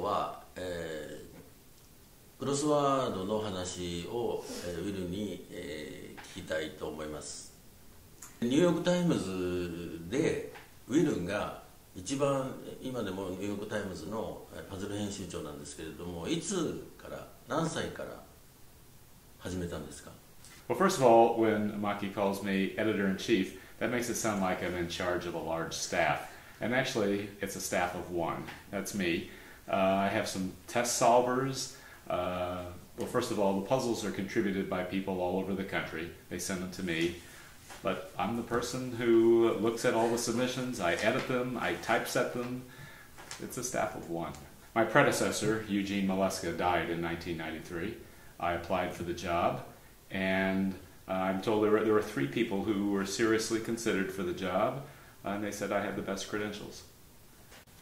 は、クロスワードの話を、ウィルに、聞きたいと思います。ニューヨークタイムズでウィルが一番今でもニューヨークタイムズのパズル編集長なんですけれども、いつから何歳から始めたんですか？ Well, first of all, when Maki calls me editor-in-chief, that makes it sound like I'm in charge of a large staff. And actually, it's a staff of one. That's me. I have some test solvers. Well, first of all, the puzzles are contributed by people all over the country. They send them to me. But I'm the person who looks at all the submissions. I edit them. I typeset them. It's a staff of one. My predecessor, Eugene Maleska, died in 1993. I applied for the job. And I'm told there were 3 people who were seriously considered for the job, and they said I had the best credentials.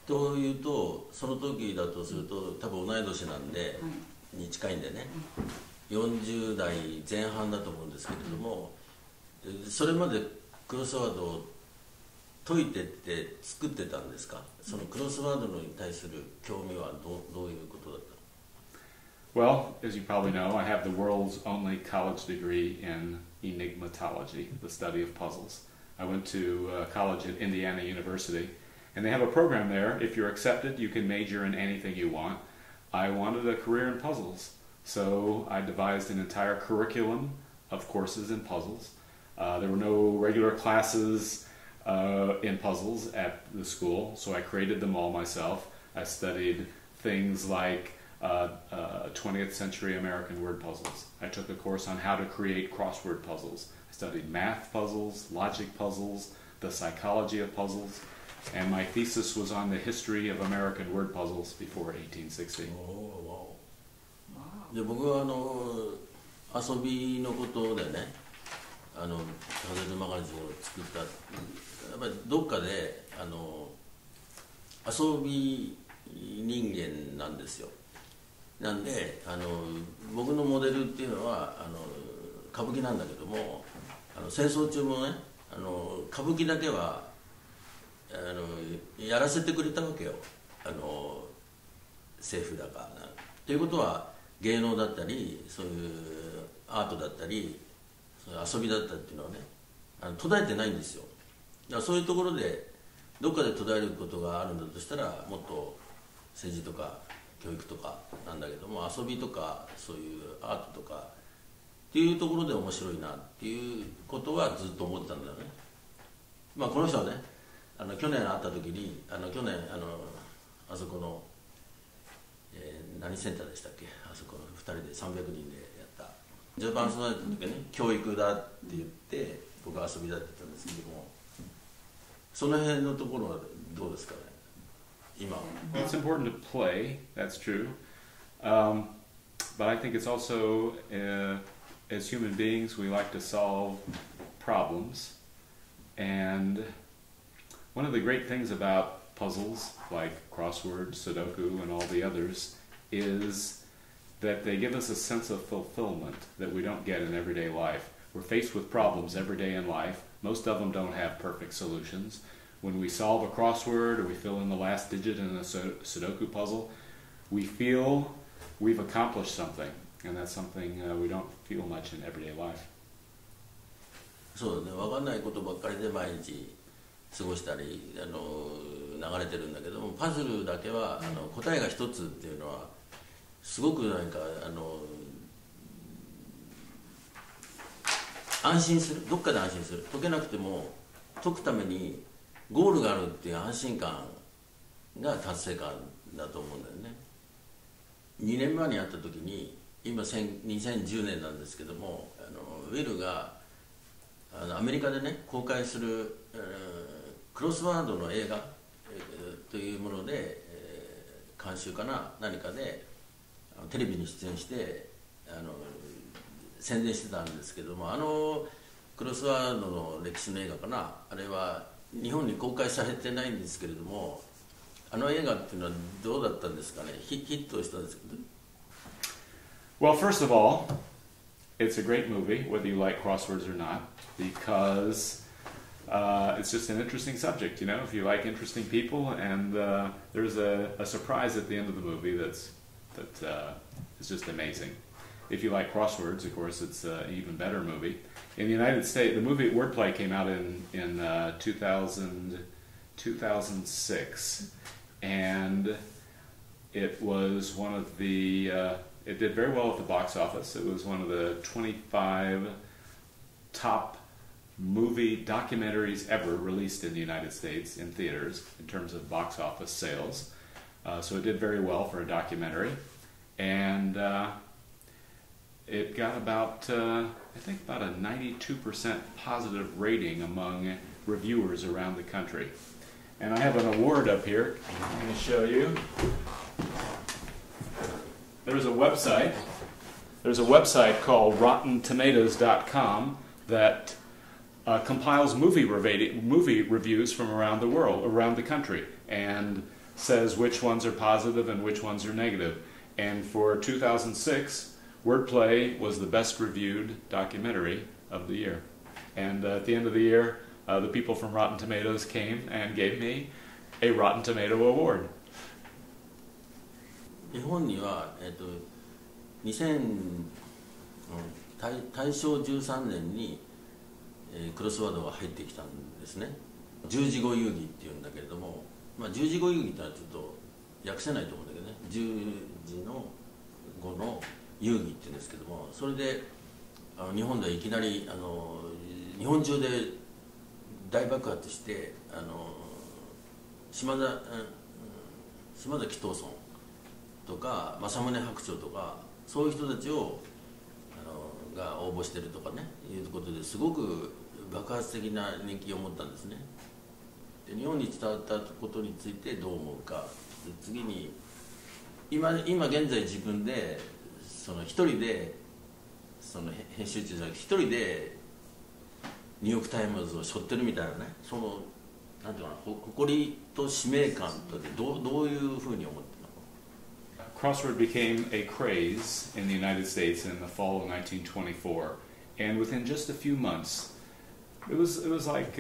というと、その時だとすると多分同い年なんで、に近いんでね、40代前半だと思うんですけれども、それまでクロスワードを解いてって作ってたんですか？そのクロスワードに対する興味はどういうことだった？ Well, as you probably know, I have the world's only college degree in enigmatology, the study of puzzles. I went to college at Indiana University, and they have a program there. If you're accepted, you can major in anything you want. I wanted a career in puzzles, so I devised an entire curriculum of courses in puzzles. There were no regular classes in puzzles at the school, so I created them all myself. I studied things like 20th century American word puzzles. I took a course on how to create crossword puzzles. I studied math puzzles, logic puzzles, the psychology of puzzles, and my thesis was on the history of American word puzzles before 1860. で、僕は遊びのことでね、パズルマガジンを作った。やっぱりどっかで遊び人間なんですよ。なんで僕のモデルっていうのは歌舞伎なんだけども、戦争中もね歌舞伎だけはやらせてくれたわけよ、政府だから。ということは芸能だったりそういうアートだったりそういう遊びだったりっていうのはね途絶えてないんですよ。だからそういうところでどっかで途絶えることがあるんだとしたら、もっと政治とか教育とかなんだけども、遊びとかそういうアートとかっていうところで面白いなっていうことはずっと思ってたんだよね。まあこの人はね去年会った時に去年あそこの、何センターでしたっけ、あそこの2人で300人でやったジャパンソナリティの時ね、教育だって言って僕は遊びだって言ったんですけども、その辺のところはどうですかね今。 It's important to play, that's true. But I think it's also, as human beings, we like to solve problems. And one of the great things about puzzles, like crossword, Sudoku, and all the others, is that they give us a sense of fulfillment that we don't get in everyday life. We're faced with problems every day in life. Most of them don't have perfect solutions. When we solve a crossword or we fill in the last digit in a Sudoku puzzle, we feel we've accomplished something, and that's something we don't feel much in everyday life. そうだね、分かんないことばっかりで毎日過ごしたり流れてるんだけども、パズルだけは答えが一つっていうのはすごくなんか安心する、どっかで安心する。解けなくても解くためにゴールがあるっていう安心感が達成感だと思うんだよね。2年前に会った時に、今2010年なんですけども、ウィルがアメリカでね公開する、クロスワードの映画、というもので、監修かな何かでテレビに出演して宣伝してたんですけども、クロスワードの歴史の映画かな、あれは日本に公開されてないんですけれども、映画っていうのはどうだったんですかね。ヒットしたんですけど。Well, first of all, it's a great movie, whether you like crosswords or not, because It's just an interesting subject, you know, if you like interesting people, and there's a surprise at the end of the movie that is just amazing. If you like crosswords, of course, it's an even better movie. In the United States, the movie Wordplay came out in 2006, and it was one of the, it did very well at the box office. It was one of the 25 top movie documentaries ever released in the United States in theaters in terms of box office sales. So it did very well for a documentary, and it got about, I think about a 92% positive rating among reviewers around the country. And I have an award up here. I'm going to show you. There's a website. There's a website called RottenTomatoes.com that compiles movie reviews from around the world, around the country, and says which ones are positive and which ones are negative. And for 2006, Wordplay was the best reviewed documentary of the year. And at the end of the year, the people from Rotten Tomatoes came and gave me a Rotten Tomato Award. 日本には、大正13年に、クロスワードが入ってきたんですね。十字語遊戯っていうんだけれども、まあ、十字語遊戯ってのはちょっと訳せないと思うんだけどね、十字の語の遊戯っていうんですけども、それで日本ではいきなり日本中で大爆発して、島崎藤村とか政宗白鳥とかそういう人たちをが応募してるとかねいうことですごく爆発的な人気を持ったんですね。で日本に伝わったことについてどう思うか。で次に今現在自分で一人で編集長じゃなくて一人でニューヨークタイムズを背負ってるみたいなねなんていうかな誇りと使命感とでどういうふうに思って。Crossword became a craze in the United States in the fall of 1924, and within just a few months, it was like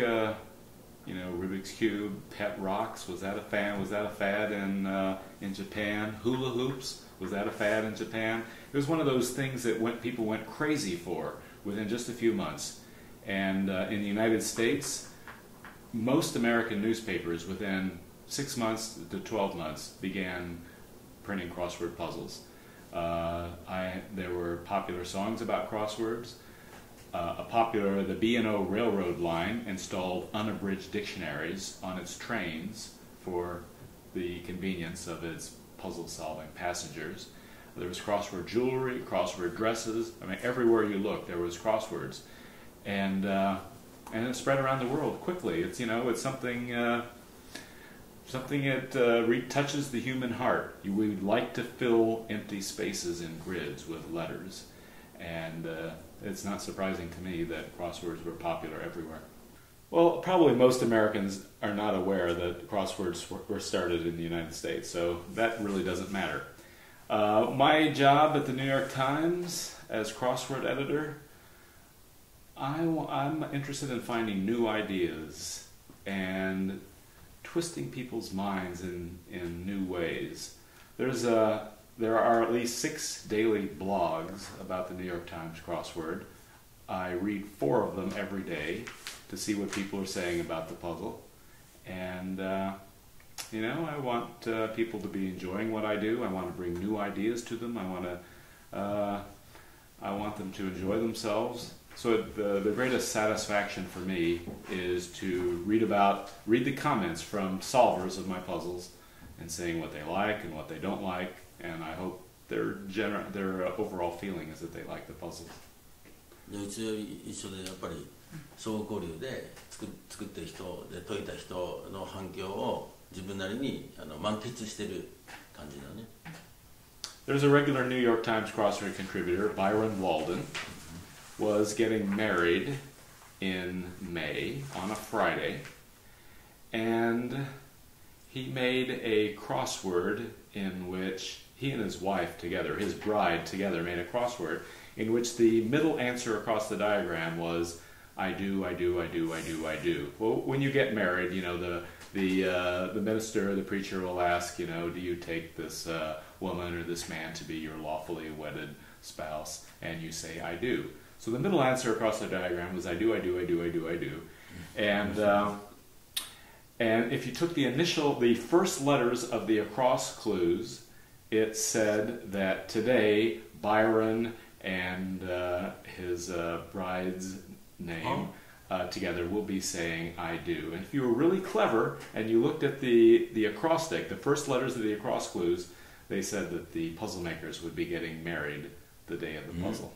Rubik's Cube, pet rocks. Was that a fad in Japan? Hula hoops, was that a fad in Japan? It was one of those things that people went crazy for within just a few months, and in the United States, most American newspapers within 6 months to 12 months began printing crossword puzzles. There were popular songs about crosswords. The B&O Railroad line installed unabridged dictionaries on its trains for the convenience of its puzzle-solving passengers. There was crossword jewelry, crossword dresses. I mean, everywhere you looked, there was crosswords, and it spread around the world quickly. It's something that touches the human heart. We like to fill empty spaces in grids with letters, and it's not surprising to me that crosswords were popular everywhere. Well, probably most Americans are not aware that crosswords were started in the United States, so that really doesn't matter. My job at the New York Times as crossword editor, I'm interested in finding new ideas and twisting people's minds in new ways. There are at least 6 daily blogs about the New York Times crossword. I read 4 of them every day to see what people are saying about the puzzle. And, I want people to be enjoying what I do. I want to bring new ideas to them. I want them to enjoy themselves. So the greatest satisfaction for me is to read the comments from solvers of my puzzles and saying what they like and what they don't like, and I hope their overall feeling is that they like the puzzles. うち一緒でやっぱり相互交流で作ってる人で解いた人の反響を自分なりに満喫してる感じだね。There's a regular New York Times crossword contributor, Byron Walden, was getting married in May on a Friday, and he made a crossword in which he and his wife together, his bride together, made a crossword in which the middle answer across the diagram was I do, I do, I do, I do, I do. Well, when you get married, you know, the minister or the preacher will ask, you know, do you take this woman or this man to be your lawfully wedded spouse? And you say, I do. So the middle answer across the diagram was I do, I do, I do, I do, I do. And if you took the first letters of the across clues, it said that today Byron and his bride's name together will be saying I do. And if you were really clever and you looked at the acrostic, the first letters of the across clues, they said that the puzzle makers would be getting married the day of the puzzle.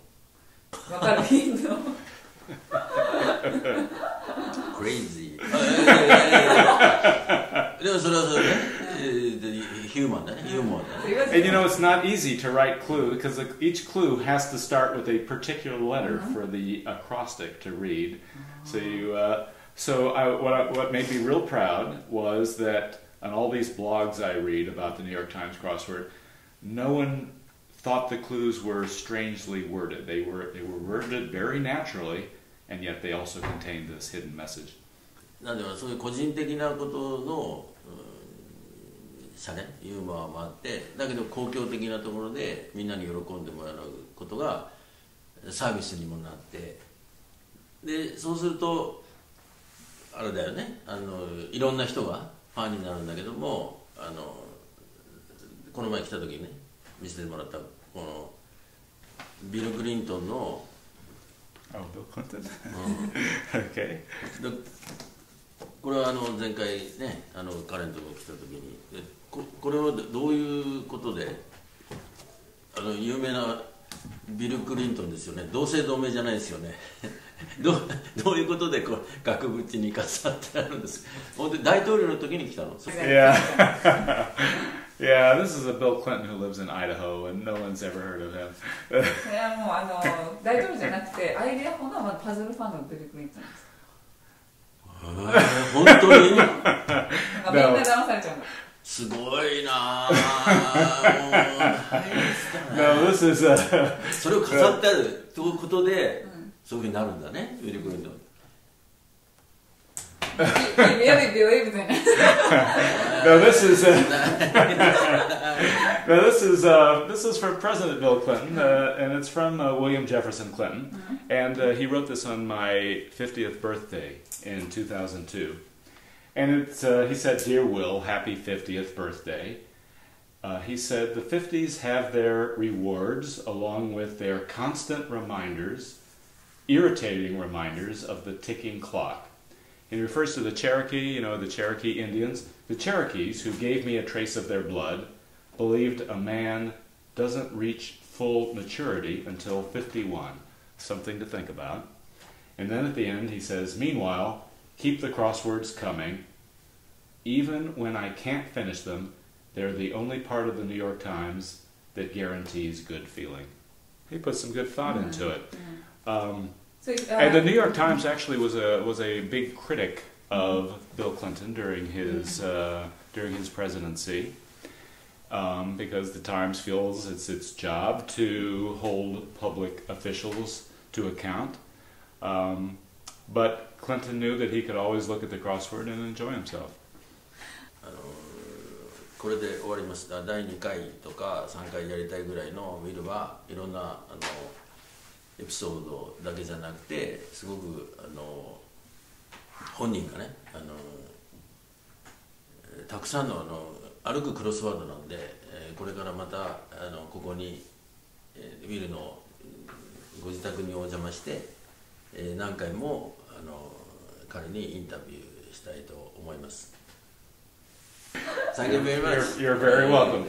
Crazy. でもそれはそれね、ヒューマンだね、ユーモアだね。And you know, it's not easy to write clue because each clue has to start with a particular letter for the acrostic to read. What made me real proud was that on all these blogs I read about the New York Times crossword, no one thought the clues were strangely worded. They were worded very naturally, and yet they also contained this hidden message. なんでそういう個人的なことのシャレ、ユーモアもあって、だけど公共的なところでみんなに喜んでもらうことがサービスにもなって、でそうするとあれだよね、いろんな人がファンになるんだけども、この前来た時にね見せてもらったこのビル・クリントンのBill Clinton. Okay. これは前回ね彼のところ来た時にこれはどういうことで有名なビル・クリントンですよね、同姓同名じゃないですよねどういうことで額縁に飾ってあるんですか。本当に大統領の時に来たの。Yeah, this is a Bill Clinton who lives in Idaho, and no one's ever heard of him. いやもう大統領じゃなくてアイデア本のパズルファンのビル・クリントンです。本当に？みんな騙されちゃうの。すごいなぁ。No, this is それを飾ってあるということで、そういうふうになるんだね、ビル・クリントン。He really believes in it. No, this is for President Bill Clinton, and it's from William Jefferson Clinton, and he wrote this on my 50th birthday in 2002. And he said, "Dear Will, happy 50th birthday." He said, "The 50s have their rewards along with their constant reminders, irritating reminders of the ticking clock." He refers to the Cherokee, you know, the Cherokee Indians. The Cherokees, who gave me a trace of their blood, believed a man doesn't reach full maturity until 51. Something to think about. And then at the end he says, "Meanwhile, keep the crosswords coming. Even when I can't finish them, they're the only part of the New York Times that guarantees good feeling." He put some good thought into it. And the New York Times actually was a big critic of Bill Clinton during his presidency, because the Times feels it's its job to hold public officials to account. But Clinton knew that he could always look at the crossword and enjoy himself. これで終わります。第2回とか3回やりたいぐらいのウィルはいろんなエピソードだけじゃなくて、すごく本人がねたくさんの歩くクロスワードなんで、これからまたここにウィルのご自宅にお邪魔して、何回も彼にインタビューしたいと思います。Thank you very much. You're very welcome.